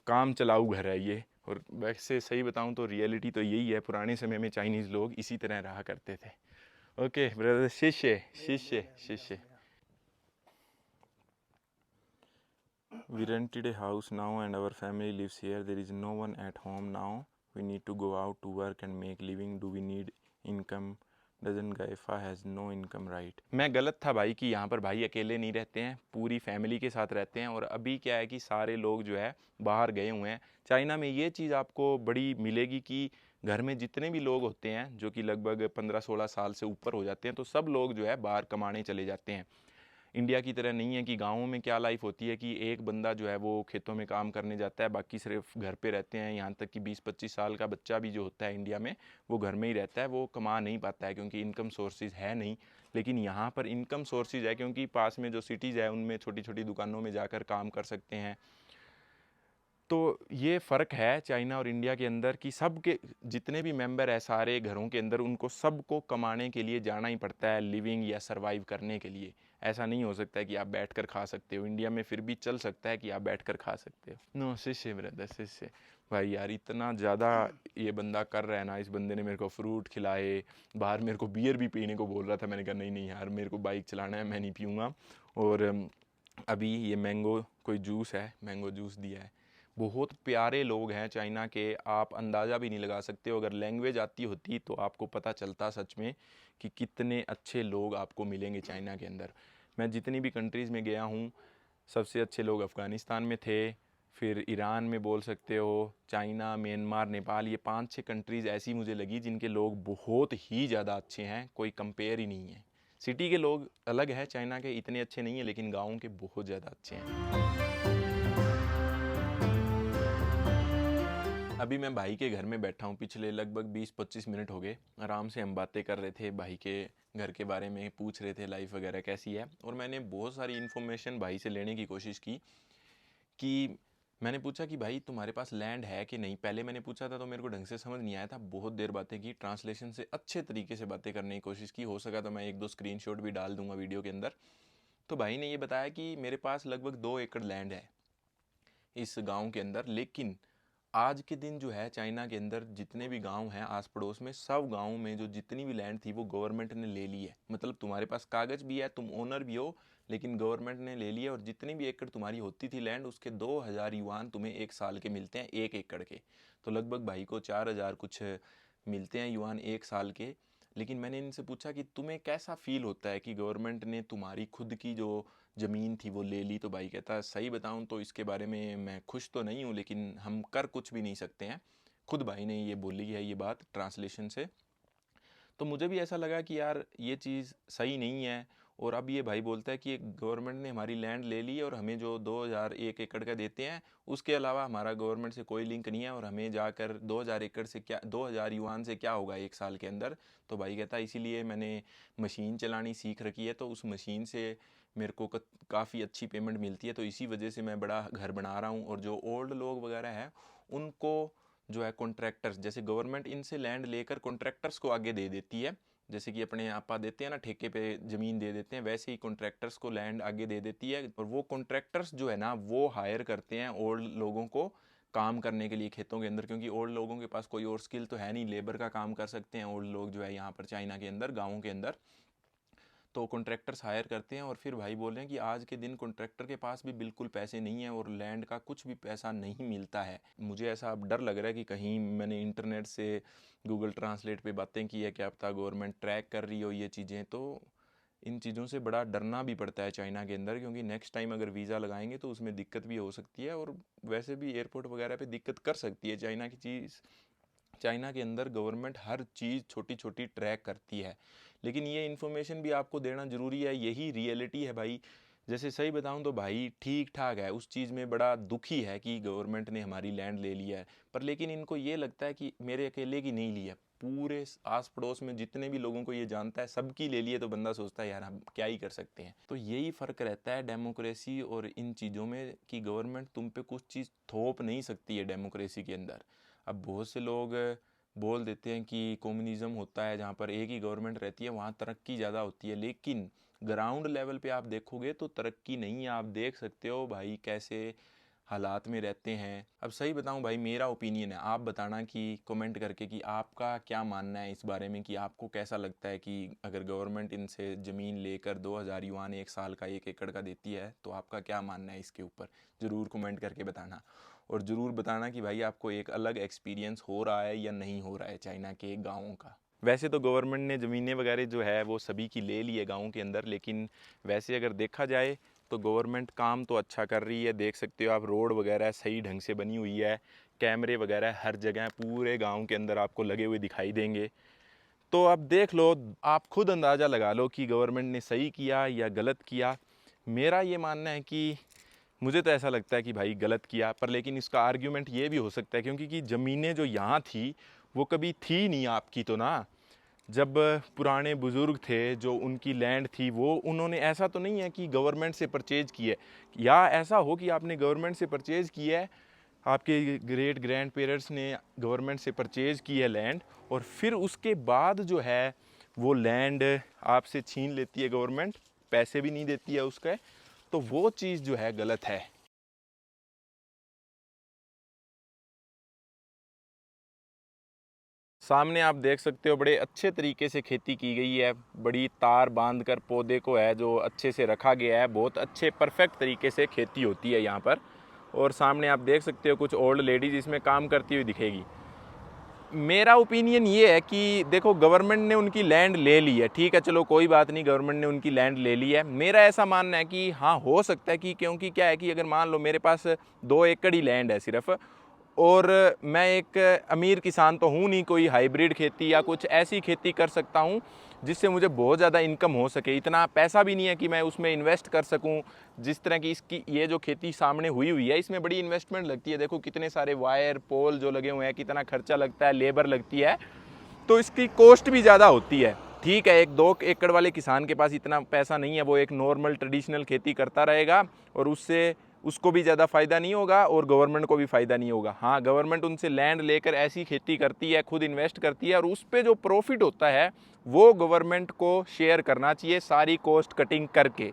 काम चलाऊ घर है ये। और वैसे सही बताऊं तो रियलिटी तो यही है, पुराने समय में चाइनीज़ लोग इसी तरह रहा करते थे। ओके ब्रदर, शिष्य शिष्य शिष्य। We rented a house now and our family lives here. There is no one at home now. We need to go out to work and make living. Do we need income? Doesn't Gaifa has no income right? मैं गलत था भाई कि यहाँ पर भाई अकेले नहीं रहते हैं, पूरी फैमिली के साथ रहते हैं। और अभी क्या है कि सारे लोग जो है बाहर गए हुए हैं। चाइना में ये चीज़ आपको बड़ी मिलेगी कि घर में जितने भी लोग होते हैं जो कि लगभग 15-16 साल से ऊपर हो जाते हैं, तो सब लोग जो है बाहर कमाने चले जाते हैं। इंडिया की तरह नहीं है कि गाँवों में क्या लाइफ होती है कि एक बंदा जो है वो खेतों में काम करने जाता है, बाकी सिर्फ घर पे रहते हैं। यहाँ तक कि 20-25 साल का बच्चा भी जो होता है इंडिया में, वो घर में ही रहता है, वो कमा नहीं पाता है क्योंकि इनकम सोर्सेज है नहीं। लेकिन यहाँ पर इनकम सोर्सेज है क्योंकि पास में जो सिटीज़ है उनमें छोटी छोटी दुकानों में जाकर काम कर सकते हैं। तो ये फ़र्क है चाइना और इंडिया के अंदर कि सब के जितने भी मेंबर है सारे घरों के अंदर, उनको सबको कमाने के लिए जाना ही पड़ता है, लिविंग या सरवाइव करने के लिए। ऐसा नहीं हो सकता है कि आप बैठकर खा सकते हो। इंडिया में फिर भी चल सकता है कि आप बैठकर खा सकते हो। नो शिष्य ब्रदर, शिष्य। भाई यार इतना ज़्यादा ये बंदा कर रहा है ना, इस बंदे ने मेरे को फ्रूट खिलाए, बाहर मेरे को बियर भी पीने को बोल रहा था। मैंने कहा नहीं नहीं यार, मेरे को बाइक चलाना है, मैं नहीं पीऊँगा। और अभी ये मैंगो कोई जूस है, मैंगो जूस दिया है। बहुत प्यारे लोग हैं चाइना के, आप अंदाज़ा भी नहीं लगा सकते हो। अगर लैंग्वेज आती होती तो आपको पता चलता सच में कि कितने अच्छे लोग आपको मिलेंगे चाइना के अंदर। मैं जितनी भी कंट्रीज़ में गया हूँ, सबसे अच्छे लोग अफ़गानिस्तान में थे, फिर ईरान में बोल सकते हो, चाइना, म्यांमार, नेपाल, ये 5-6 कंट्रीज़ ऐसी मुझे लगी जिनके लोग बहुत ही ज़्यादा अच्छे हैं, कोई कंपेयर ही नहीं है। सिटी के लोग अलग है, चाइना के इतने अच्छे नहीं है, लेकिन गाँव के बहुत ज़्यादा अच्छे हैं। अभी मैं भाई के घर में बैठा हूँ, पिछले लगभग 20-25 मिनट हो गए। आराम से हम बातें कर रहे थे, भाई के घर के बारे में पूछ रहे थे, लाइफ वगैरह कैसी है। और मैंने बहुत सारी इन्फॉर्मेशन भाई से लेने की कोशिश की कि मैंने पूछा कि भाई तुम्हारे पास लैंड है कि नहीं। पहले मैंने पूछा था तो मेरे को ढंग से समझ नहीं आया था, बहुत देर बातें की, ट्रांसलेशन से अच्छे तरीके से बातें करने की कोशिश की। हो सका तो मैं 1-2 स्क्रीनशॉट भी डाल दूंगा वीडियो के अंदर। तो भाई ने ये बताया कि मेरे पास लगभग 2 एकड़ लैंड है इस गाँव के अंदर। लेकिन आज के दिन जो है चाइना के अंदर जितने भी गांव हैं आस पड़ोस में, सब गाँव में जो जितनी भी लैंड थी वो गवर्नमेंट ने ले ली है। मतलब तुम्हारे पास कागज़ भी है, तुम ओनर भी हो, लेकिन गवर्नमेंट ने ले लिया। और जितनी भी एकड़ तुम्हारी होती थी लैंड, उसके 2000 युआन तुम्हें 1 साल के मिलते हैं, 1 एकड़ के। तो लगभग भाई को 4000 कुछ मिलते हैं युआन 1 साल के। लेकिन मैंने इनसे पूछा कि तुम्हें कैसा फील होता है कि गवर्नमेंट ने तुम्हारी खुद की जो ज़मीन थी वो ले ली। तो भाई कहता है सही बताऊं तो इसके बारे में मैं खुश तो नहीं हूं, लेकिन हम कर कुछ भी नहीं सकते हैं। खुद भाई ने ये बोली है ये बात ट्रांसलेशन से। तो मुझे भी ऐसा लगा कि यार ये चीज़ सही नहीं है। और अब ये भाई बोलता है कि गवर्नमेंट ने हमारी लैंड ले ली और हमें जो 2001 एकड़ का देते हैं उसके अलावा हमारा गवर्नमेंट से कोई लिंक नहीं है, और हमें जाकर 2000 एकड़ से क्या, 2000 युआन से क्या होगा एक साल के अंदर। तो भाई कहता है इसीलिए मैंने मशीन चलानी सीख रखी है, तो उस मशीन से मेरे को काफ़ी अच्छी पेमेंट मिलती है, तो इसी वजह से मैं बड़ा घर बना रहा हूँ। और जो ओल्ड लोग वगैरह हैं उनको जो है कॉन्ट्रैक्टर्स, जैसे गवर्नमेंट इनसे लैंड लेकर कॉन्ट्रैक्टर्स को आगे दे देती है, जैसे कि अपने आपा देते हैं ना ठेके पे ज़मीन दे देते हैं, वैसे ही कॉन्ट्रैक्टर्स को लैंड आगे दे देती है। और वो कॉन्ट्रैक्टर्स जो है ना वो हायर करते हैं ओल्ड लोगों को काम करने के लिए खेतों के अंदर, क्योंकि ओल्ड लोगों के पास कोई और स्किल तो है नहीं, लेबर का काम कर सकते हैं ओल्ड लोग जो है यहाँ पर चाइना के अंदर गाँवों के अंदर। तो कॉन्ट्रैक्टर्स हायर करते हैं। और फिर भाई बोल रहे हैं कि आज के दिन कॉन्ट्रैक्टर के पास भी बिल्कुल पैसे नहीं है और लैंड का कुछ भी पैसा नहीं मिलता है। मुझे ऐसा अब डर लग रहा है कि कहीं मैंने इंटरनेट से गूगल ट्रांसलेट पे बातें की है, क्या पता गवर्नमेंट ट्रैक कर रही हो ये चीज़ें। तो इन चीज़ों से बड़ा डरना भी पड़ता है चाइना के अंदर, क्योंकि नेक्स्ट टाइम अगर वीज़ा लगाएंगे तो उसमें दिक्कत भी हो सकती है, और वैसे भी एयरपोर्ट वगैरह पे दिक्कत कर सकती है चाइना की चीज़। चाइना के अंदर गवर्नमेंट हर चीज़ छोटी छोटी ट्रैक करती है। लेकिन ये इन्फॉर्मेशन भी आपको देना ज़रूरी है, यही रियलिटी है भाई। जैसे सही बताऊं तो भाई ठीक ठाक है, उस चीज़ में बड़ा दुखी है कि गवर्नमेंट ने हमारी लैंड ले लिया है, पर लेकिन इनको ये लगता है कि मेरे अकेले की नहीं ली है, पूरे आस पड़ोस में जितने भी लोगों को ये जानता है सबकी ले लिए। तो बंदा सोचता है यार हम क्या ही कर सकते हैं। तो यही फ़र्क रहता है डेमोक्रेसी और इन चीज़ों में कि गवर्नमेंट तुम पे कुछ चीज़ थोप नहीं सकती है डेमोक्रेसी के अंदर। अब बहुत से लोग बोल देते हैं कि कम्युनिज़्म होता है जहाँ पर एक ही गवर्नमेंट रहती है वहाँ तरक्की ज़्यादा होती है, लेकिन ग्राउंड लेवल पे आप देखोगे तो तरक्की नहीं है। आप देख सकते हो भाई कैसे हालात में रहते हैं। अब सही बताऊं भाई मेरा ओपिनियन है, आप बताना कि कमेंट करके कि आपका क्या मानना है इस बारे में, कि आपको कैसा लगता है कि अगर गवर्नमेंट इनसे ज़मीन लेकर 2000 युआन एक साल का 1 एकड़ का देती है तो आपका क्या मानना है इसके ऊपर, ज़रूर कमेंट करके बताना। और ज़रूर बताना कि भाई आपको एक अलग एक्सपीरियंस हो रहा है या नहीं हो रहा है चाइना के गाँवों का। वैसे तो गवर्नमेंट ने ज़मीनें वगैरह जो है वो सभी की ले ली है गाँव के अंदर, लेकिन वैसे अगर देखा जाए तो गवर्नमेंट काम तो अच्छा कर रही है। देख सकते हो आप रोड वगैरह सही ढंग से बनी हुई है, कैमरे वगैरह हर जगह पूरे गांव के अंदर आपको लगे हुए दिखाई देंगे। तो अब देख लो, आप खुद अंदाज़ा लगा लो कि गवर्नमेंट ने सही किया या गलत किया। मेरा ये मानना है कि मुझे तो ऐसा लगता है कि भाई गलत किया, पर लेकिन इसका आर्ग्यूमेंट ये भी हो सकता है क्योंकि कि ज़मीनें जो यहाँ थी वो कभी थी नहीं आपकी तो ना। जब पुराने बुज़ुर्ग थे जो उनकी लैंड थी वो उन्होंने, ऐसा तो नहीं है कि गवर्नमेंट से परचेज़ की है, या ऐसा हो कि आपने गवर्नमेंट से परचेज़ की है, आपके ग्रेट ग्रैंड पेरेंट्स ने गवर्नमेंट से परचेज़ की है लैंड, और फिर उसके बाद जो है वो लैंड आपसे छीन लेती है गवर्नमेंट, पैसे भी नहीं देती है उसके, तो वो चीज़ जो है गलत है। सामने आप देख सकते हो बड़े अच्छे तरीके से खेती की गई है, बड़ी तार बांध कर पौधे को है जो अच्छे से रखा गया है, बहुत अच्छे परफेक्ट तरीके से खेती होती है यहाँ पर। और सामने आप देख सकते हो कुछ ओल्ड लेडीज़ इसमें काम करती हुई दिखेगी। मेरा ओपिनियन ये है कि देखो गवर्नमेंट ने उनकी लैंड ले ली है, ठीक है चलो कोई बात नहीं, गवर्नमेंट ने उनकी लैंड ले ली है। मेरा ऐसा मानना है कि हाँ हो सकता है कि, क्योंकि क्या है कि अगर मान लो मेरे पास 2 एकड़ ही लैंड है सिर्फ, और मैं एक अमीर किसान तो हूँ नहीं, कोई हाइब्रिड खेती या कुछ ऐसी खेती कर सकता हूँ जिससे मुझे बहुत ज़्यादा इनकम हो सके। इतना पैसा भी नहीं है कि मैं उसमें इन्वेस्ट कर सकूँ। जिस तरह की इसकी ये जो खेती सामने हुई है इसमें बड़ी इन्वेस्टमेंट लगती है, देखो कितने सारे वायर पोल जो लगे हुए हैं, कितना खर्चा लगता है, लेबर लगती है, तो इसकी कॉस्ट भी ज़्यादा होती है। ठीक है 1-2 एकड़ वाले किसान के पास इतना पैसा नहीं है, वो एक नॉर्मल ट्रेडिशनल खेती करता रहेगा और उससे उसको भी ज़्यादा फ़ायदा नहीं होगा और गवर्नमेंट को भी फ़ायदा नहीं होगा। हाँ गवर्नमेंट उनसे लैंड लेकर ऐसी खेती करती है, खुद इन्वेस्ट करती है, और उस पर जो प्रॉफिट होता है वो गवर्नमेंट को शेयर करना चाहिए सारी कॉस्ट कटिंग करके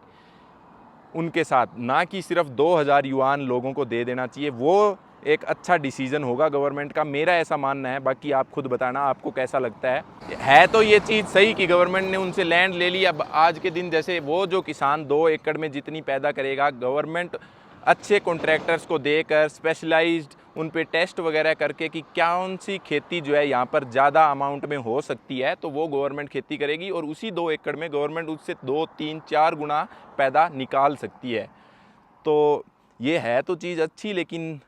उनके साथ, ना कि सिर्फ 2000 युआन लोगों को दे देना चाहिए। वो एक अच्छा डिसीजन होगा गवर्नमेंट का, मेरा ऐसा मानना है। बाकी आप खुद बताना आपको कैसा लगता है तो ये चीज़ सही कि गवर्नमेंट ने उनसे लैंड ले ली। अब आज के दिन जैसे वो जो किसान 2 एकड़ में जितनी पैदा करेगा, गवर्नमेंट अच्छे कॉन्ट्रैक्टर्स को देकर स्पेशलाइज्ड उन पे टेस्ट वगैरह करके कि कौन सी खेती जो है यहाँ पर ज़्यादा अमाउंट में हो सकती है, तो वो गवर्नमेंट खेती करेगी और उसी 2 एकड़ में गवर्नमेंट उससे 2, 3, 4 गुना पैदा निकाल सकती है। तो ये है तो चीज़ अच्छी, लेकिन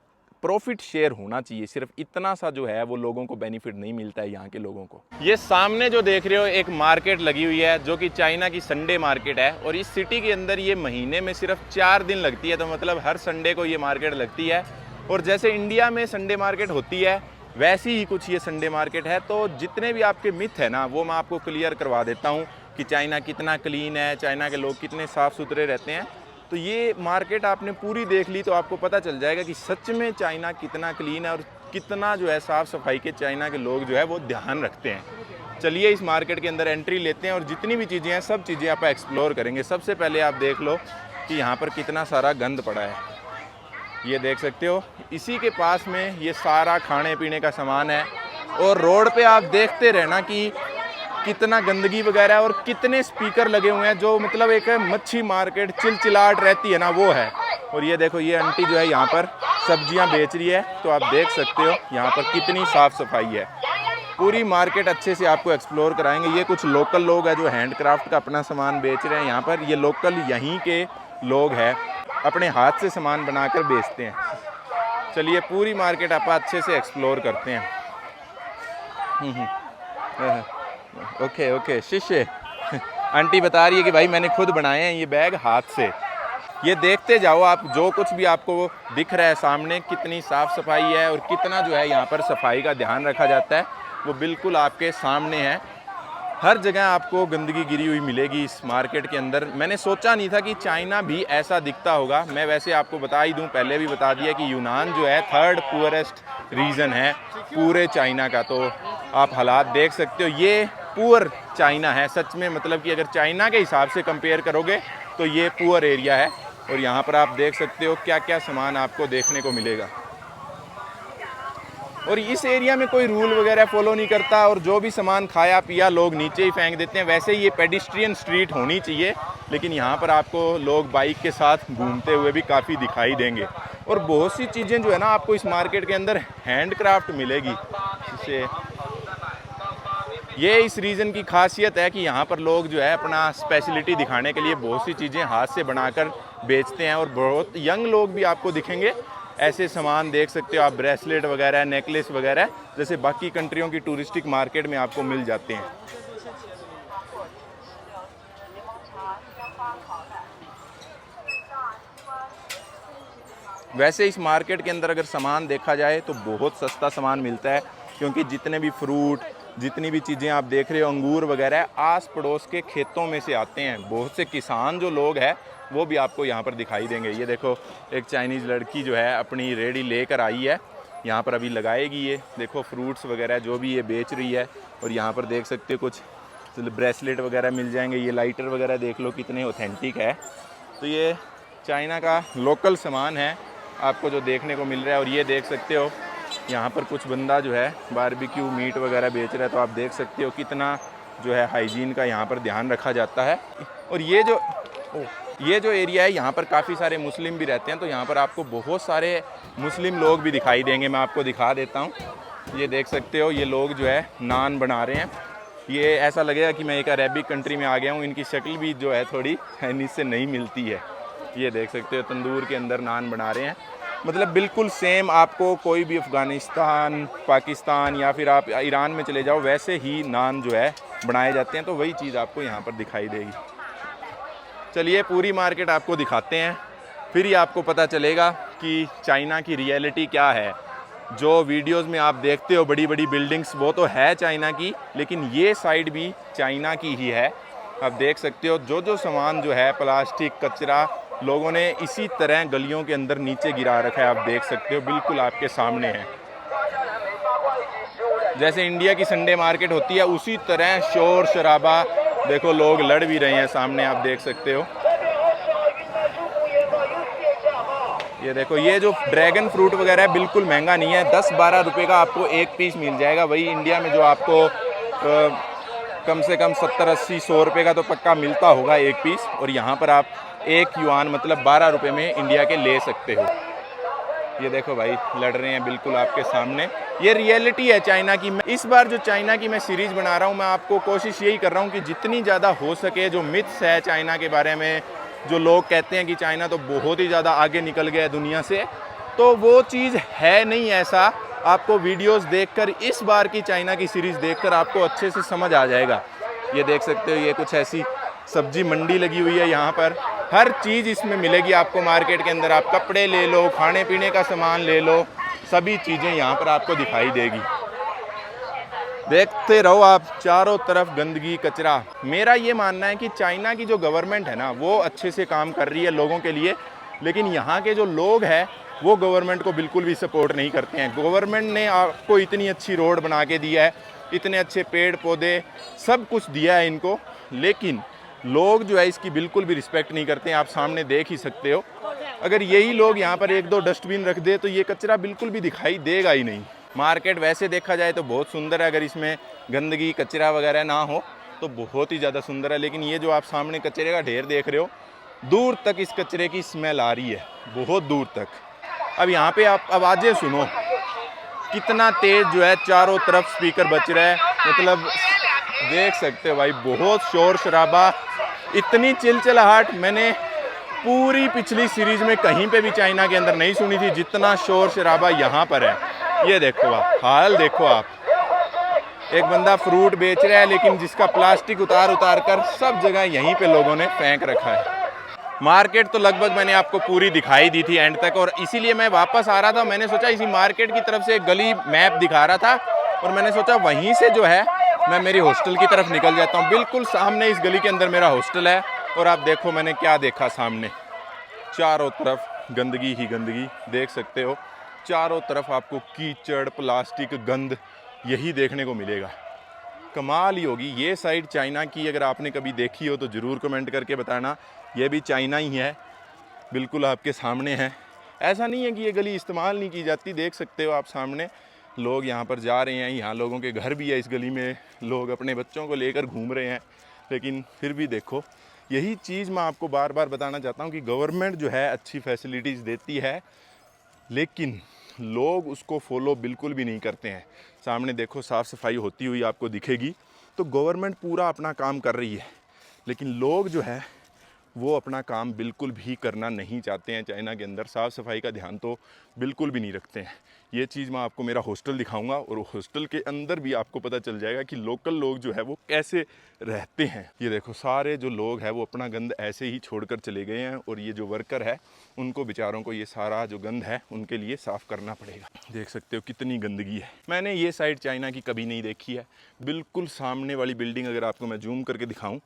प्रॉफिट शेयर होना चाहिए। सिर्फ इतना सा जो है वो लोगों को बेनिफिट नहीं मिलता है यहाँ के लोगों को। ये सामने जो देख रहे हो एक मार्केट लगी हुई है जो कि चाइना की संडे मार्केट है, और इस सिटी के अंदर ये महीने में सिर्फ 4 दिन लगती है, तो मतलब हर संडे को ये मार्केट लगती है। और जैसे इंडिया में संडे मार्केट होती है वैसी ही कुछ ये संडे मार्केट है। तो जितने भी आपके मिथ है ना वो मैं आपको क्लियर करवा देता हूँ कि चाइना कितना क्लीन है, चाइना के लोग कितने साफ़ सुथरे रहते हैं। तो ये मार्केट आपने पूरी देख ली तो आपको पता चल जाएगा कि सच में चाइना कितना क्लीन है और कितना जो है साफ़ सफाई के चाइना के लोग जो है वो ध्यान रखते हैं। चलिए इस मार्केट के अंदर एंट्री लेते हैं और जितनी भी चीज़ें हैं सब चीज़ें आप एक्सप्लोर करेंगे। सबसे पहले आप देख लो कि यहाँ पर कितना सारा गंद पड़ा है, ये देख सकते हो। इसी के पास में ये सारा खाने पीने का सामान है, और रोड पे आप देखते रहना कि कितना गंदगी वगैरह है और कितने स्पीकर लगे हुए हैं, जो मतलब एक मच्छी मार्केट चिलचिलाहट रहती है ना वो है। और ये देखो ये आंटी जो है यहाँ पर सब्जियाँ बेच रही है, तो आप देख सकते हो यहाँ पर कितनी साफ़ सफाई है। पूरी मार्केट अच्छे से आपको एक्सप्लोर कराएंगे। ये कुछ लोकल लोग हैं जो हैंडक्राफ्ट का अपना सामान बेच रहे हैं यहाँ पर। ये लोकल यहीं के लोग हैं, अपने हाथ से सामान बनाकर बेचते हैं। चलिए पूरी मार्केट आप अच्छे से एक्सप्लोर करते हैं। ओके शीशे आंटी बता रही है कि भाई मैंने खुद बनाए हैं ये बैग हाथ से। ये देखते जाओ आप, जो कुछ भी आपको दिख रहा है सामने, कितनी साफ़ सफाई है और कितना जो है यहाँ पर सफाई का ध्यान रखा जाता है, वो बिल्कुल आपके सामने है। हर जगह आपको गंदगी गिरी हुई मिलेगी इस मार्केट के अंदर। मैंने सोचा नहीं था कि चाइना भी ऐसा दिखता होगा। मैं वैसे आपको बता ही दूं, पहले भी बता दिया कि यूनान जो है 3rd पुअरेस्ट रीजन है पूरे चाइना का। तो आप हालात देख सकते हो, ये पुअर चाइना है सच में। मतलब कि अगर चाइना के हिसाब से कंपेयर करोगे तो ये पुअर एरिया है। और यहाँ पर आप देख सकते हो क्या क्या सामान आपको देखने को मिलेगा। और इस एरिया में कोई रूल वगैरह फॉलो नहीं करता, और जो भी सामान खाया पिया लोग नीचे ही फेंक देते हैं। वैसे ये पेडिस्ट्रियन स्ट्रीट होनी चाहिए, लेकिन यहाँ पर आपको लोग बाइक के साथ घूमते हुए भी काफ़ी दिखाई देंगे। और बहुत सी चीज़ें जो है ना आपको इस मार्केट के अंदर हैंडक्राफ्ट मिलेगी। इसे ये इस रीजन की खासियत है कि यहाँ पर लोग जो है अपना स्पेशलिटी दिखाने के लिए बहुत सी चीज़ें हाथ से बनाकर बेचते हैं। और बहुत यंग लोग भी आपको दिखेंगे। ऐसे सामान देख सकते हो आप, ब्रेसलेट वगैरह, नेकलेस वगैरह, जैसे बाकी कंट्रियों की टूरिस्टिक मार्केट में आपको मिल जाते हैं। वैसे इस मार्केट के अंदर अगर सामान देखा जाए तो बहुत सस्ता सामान मिलता है, क्योंकि जितने भी फ्रूट, जितनी भी चीज़ें आप देख रहे हो, अंगूर वगैरह, आस पड़ोस के खेतों में से आते हैं। बहुत से किसान जो लोग हैं वो भी आपको यहाँ पर दिखाई देंगे। ये देखो एक चाइनीज़ लड़की जो है अपनी रेडी लेकर आई है, यहाँ पर अभी लगाएगी। ये देखो फ्रूट्स वगैरह जो भी ये बेच रही है। और यहाँ पर देख सकते हो कुछ ब्रेसलेट वगैरह मिल जाएंगे। ये लाइटर वगैरह देख लो कितने ऑथेंटिक है। तो ये चाइना का लोकल सामान है आपको जो देखने को मिल रहा है। और ये देख सकते हो यहाँ पर कुछ बंदा जो है बारबेक्यू मीट वगैरह बेच रहा है। तो आप देख सकते हो कितना जो है हाइजीन का यहाँ पर ध्यान रखा जाता है। और ये जो एरिया है यहाँ पर काफ़ी सारे मुस्लिम भी रहते हैं, तो यहाँ पर आपको बहुत सारे मुस्लिम लोग भी दिखाई देंगे। मैं आपको दिखा देता हूँ। ये देख सकते हो ये लोग जो है नान बना रहे हैं। ये ऐसा लगेगा कि मैं एक अरेबिक कंट्री में आ गया हूँ। इनकी शक्ल भी जो है थोड़ी चाइनीज़ से नहीं मिलती है। ये देख सकते हो तंदूर के अंदर नान बना रहे हैं। मतलब बिल्कुल सेम आपको कोई भी अफ़गानिस्तान, पाकिस्तान या फिर आप ईरान में चले जाओ वैसे ही नान जो है बनाए जाते हैं। तो वही चीज़ आपको यहाँ पर दिखाई देगी। चलिए पूरी मार्केट आपको दिखाते हैं, फिर ही आपको पता चलेगा कि चाइना की रियलिटी क्या है। जो वीडियोस में आप देखते हो बड़ी बड़ी बिल्डिंग्स, वो तो है चाइना की, लेकिन ये साइड भी चाइना की ही है। आप देख सकते हो जो सामान जो है प्लास्टिक कचरा लोगों ने इसी तरह गलियों के अंदर नीचे गिरा रखा है। आप देख सकते हो बिल्कुल आपके सामने है। जैसे इंडिया की संडे मार्केट होती है उसी तरह शोर शराबा, देखो लोग लड़ भी रहे हैं सामने, आप देख सकते हो। ये देखो ये जो ड्रैगन फ्रूट वगैरह है बिल्कुल महंगा नहीं है, 10-12 रुपए का आपको एक पीस मिल जाएगा। वही इंडिया में जो आपको कम से कम 70-80-100 रुपये का तो पक्का मिलता होगा एक पीस। और यहाँ पर आप 1 युआन मतलब 12 रुपये में इंडिया के ले सकते हो। ये देखो भाई लड़ रहे हैं बिल्कुल आपके सामने। ये रियलिटी है चाइना की। मैं इस बार जो चाइना की मैं सीरीज़ बना रहा हूँ, मैं आपको कोशिश यही कर रहा हूँ कि जितनी ज़्यादा हो सके जो मिथ्स है चाइना के बारे में, जो लोग कहते हैं कि चाइना तो बहुत ही ज़्यादा आगे निकल गया है दुनिया से, तो वो चीज़ है नहीं ऐसा। आपको वीडियोस देखकर, इस बार की चाइना की सीरीज़ देखकर आपको अच्छे से समझ आ जाएगा। ये देख सकते हो, ये कुछ ऐसी सब्जी मंडी लगी हुई है। यहाँ पर हर चीज़ इसमें मिलेगी आपको मार्केट के अंदर। आप कपड़े ले लो, खाने पीने का सामान ले लो, सभी चीज़ें यहाँ पर आपको दिखाई देगी। देखते रहो आप, चारों तरफ गंदगी कचरा। मेरा ये मानना है कि चाइना की जो गवर्नमेंट है ना, वो अच्छे से काम कर रही है लोगों के लिए, लेकिन यहाँ के जो लोग हैं वो गवर्नमेंट को बिल्कुल भी सपोर्ट नहीं करते हैं। गवर्नमेंट ने आपको इतनी अच्छी रोड बना के दिया है, इतने अच्छे पेड़ पौधे सब कुछ दिया है इनको, लेकिन लोग जो है इसकी बिल्कुल भी रिस्पेक्ट नहीं करते हैं। आप सामने देख ही सकते हो। अगर यही लोग यहाँ पर 1-2 डस्टबिन रख दे तो ये कचरा बिल्कुल भी दिखाई देगा ही नहीं। मार्केट वैसे देखा जाए तो बहुत सुंदर है, अगर इसमें गंदगी कचरा वगैरह ना हो तो बहुत ही ज़्यादा सुंदर है। लेकिन ये जो आप सामने कचरे का ढेर देख रहे हो, दूर तक इस कचरे की स्मेल आ रही है, बहुत दूर तक। अब यहाँ पे आप आवाज़ें सुनो, कितना तेज़ जो है चारों तरफ स्पीकर बज रहा है, मतलब देख सकते हो भाई, बहुत शोर शराबा, इतनी चिलचिलाहट मैंने पूरी पिछली सीरीज में कहीं पे भी चाइना के अंदर नहीं सुनी थी जितना शोर शराबा यहाँ पर है। ये देखो आप, हाल देखो आप। एक बंदा फ्रूट बेच रहा है, लेकिन जिसका प्लास्टिक उतार उतार कर सब जगह यहीं पे लोगों ने फेंक रखा है। मार्केट तो लगभग मैंने आपको पूरी दिखाई दी थी एंड तक, और इसीलिए मैं वापस आ रहा था। मैंने सोचा इसी मार्केट की तरफ से एक गली मैप दिखा रहा था, और मैंने सोचा वहीं से जो है मैं मेरी हॉस्टल की तरफ निकल जाता हूँ। बिल्कुल सामने इस गली के अंदर मेरा हॉस्टल है, और आप देखो मैंने क्या देखा सामने, चारों तरफ गंदगी ही गंदगी। देख सकते हो चारों तरफ आपको कीचड़, प्लास्टिक, गंद यही देखने को मिलेगा। कमाल ही होगी ये साइड चाइना की। अगर आपने कभी देखी हो तो ज़रूर कमेंट करके बताना। ये भी चाइना ही है, बिल्कुल आपके सामने है। ऐसा नहीं है कि ये गली इस्तेमाल नहीं की जाती। देख सकते हो आप सामने लोग यहाँ पर जा रहे हैं, यहाँ लोगों के घर भी है इस गली में, लोग अपने बच्चों को लेकर घूम रहे हैं। लेकिन फिर भी देखो, यही चीज़ मैं आपको बार बार बताना चाहता हूँ कि गवर्नमेंट जो है अच्छी फैसिलिटीज़ देती है, लेकिन लोग उसको फॉलो बिल्कुल भी नहीं करते हैं। सामने देखो साफ़ सफाई होती हुई आपको दिखेगी, तो गवर्नमेंट पूरा अपना काम कर रही है, लेकिन लोग जो है वो अपना काम बिल्कुल भी करना नहीं चाहते हैं। चाइना के अंदर साफ़ सफाई का ध्यान तो बिल्कुल भी नहीं रखते हैं। ये चीज़ मैं आपको मेरा हॉस्टल दिखाऊंगा, और हॉस्टल के अंदर भी आपको पता चल जाएगा कि लोकल लोग जो है वो कैसे रहते हैं। ये देखो सारे जो लोग हैं वो अपना गंद ऐसे ही छोड़कर चले गए हैं, और ये जो वर्कर है उनको बेचारों को ये सारा जो गंद है उनके लिए साफ़ करना पड़ेगा। देख सकते हो कितनी गंदगी है। मैंने ये साइड चाइना की कभी नहीं देखी है। बिल्कुल सामने वाली बिल्डिंग अगर आपको मैं जूम करके दिखाऊँ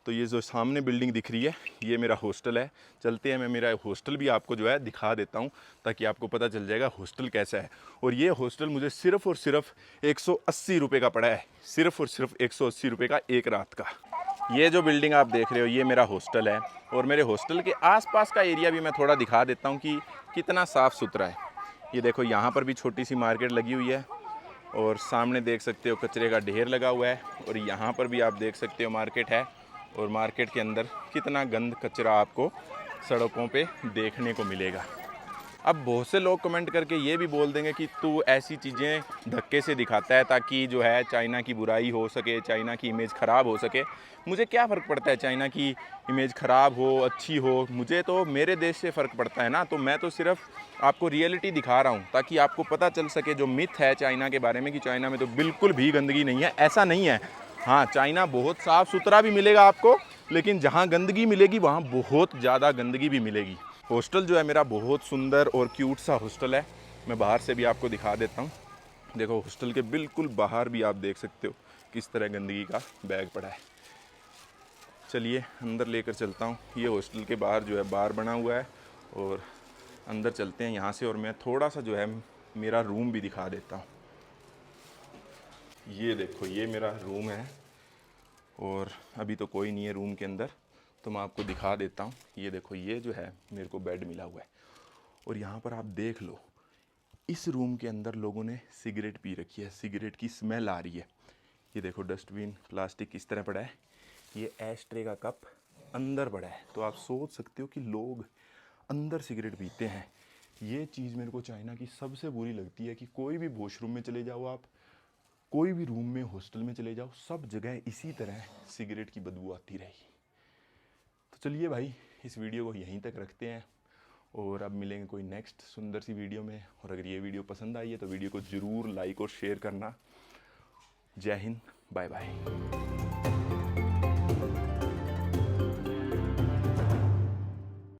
तो ये जो सामने बिल्डिंग दिख रही है ये मेरा हॉस्टल है। चलते हैं, मैं मेरा हॉस्टल भी आपको जो है दिखा देता हूँ, ताकि आपको पता चल जाएगा हॉस्टल कैसा है। और ये हॉस्टल मुझे सिर्फ़ और सिर्फ 180 रुपये का पड़ा है, सिर्फ़ और सिर्फ 180 रुपये का एक रात का। ये जो बिल्डिंग आप देख रहे हो ये मेरा हॉस्टल है, और मेरे हॉस्टल के आसपास का एरिया भी मैं थोड़ा दिखा देता हूँ कि कितना साफ़ सुथरा है। ये देखो यहाँ पर भी छोटी सी मार्केट लगी हुई है, और सामने देख सकते हो कचरे का ढेर लगा हुआ है, और यहाँ पर भी आप देख सकते हो मार्केट है, और मार्केट के अंदर कितना गंद कचरा आपको सड़कों पे देखने को मिलेगा। अब बहुत से लोग कमेंट करके ये भी बोल देंगे कि तू ऐसी चीज़ें धक्के से दिखाता है ताकि जो है चाइना की बुराई हो सके, चाइना की इमेज ख़राब हो सके। मुझे क्या फ़र्क पड़ता है चाइना की इमेज ख़राब हो अच्छी हो, मुझे तो मेरे देश से फ़र्क पड़ता है ना। तो मैं तो सिर्फ आपको रियलिटी दिखा रहा हूँ ताकि आपको पता चल सके जो मिथ है चाइना के बारे में, कि चाइना में तो बिल्कुल भी गंदगी नहीं है। ऐसा नहीं है। हाँ, चाइना बहुत साफ़ सुथरा भी मिलेगा आपको, लेकिन जहाँ गंदगी मिलेगी वहाँ बहुत ज़्यादा गंदगी भी मिलेगी। हॉस्टल जो है मेरा बहुत सुंदर और क्यूट सा हॉस्टल है। मैं बाहर से भी आपको दिखा देता हूँ। देखो हॉस्टल के बिल्कुल बाहर भी आप देख सकते हो किस तरह गंदगी का बैग पड़ा है। चलिए अंदर लेकर चलता हूँ। ये हॉस्टल के बाहर जो है बार बना हुआ है, और अंदर चलते हैं यहाँ से, और मैं थोड़ा सा जो है मेरा रूम भी दिखा देता हूँ। ये देखो ये मेरा रूम है, और अभी तो कोई नहीं है रूम के अंदर, तो मैं आपको दिखा देता हूँ। ये देखो ये जो है मेरे को बेड मिला हुआ है, और यहाँ पर आप देख लो इस रूम के अंदर लोगों ने सिगरेट पी रखी है, सिगरेट की स्मेल आ रही है। ये देखो डस्टबिन प्लास्टिक इस तरह पड़ा है, ये एश ट्रे का कप अंदर पड़ा है। तो आप सोच सकते हो कि लोग अंदर सिगरेट पीते हैं। ये चीज़ मेरे को चाइना की सबसे बुरी लगती है कि कोई भी वॉशरूम में चले जाओ आप, कोई भी रूम में हॉस्टल में चले जाओ, सब जगह इसी तरह सिगरेट की बदबू आती रहेगी। तो चलिए भाई, इस वीडियो को यहीं तक रखते हैं और अब मिलेंगे कोई नेक्स्ट सुंदर सी वीडियो में। और अगर ये वीडियो पसंद आई है तो वीडियो को ज़रूर लाइक और शेयर करना। जय हिंद, बाय बाय।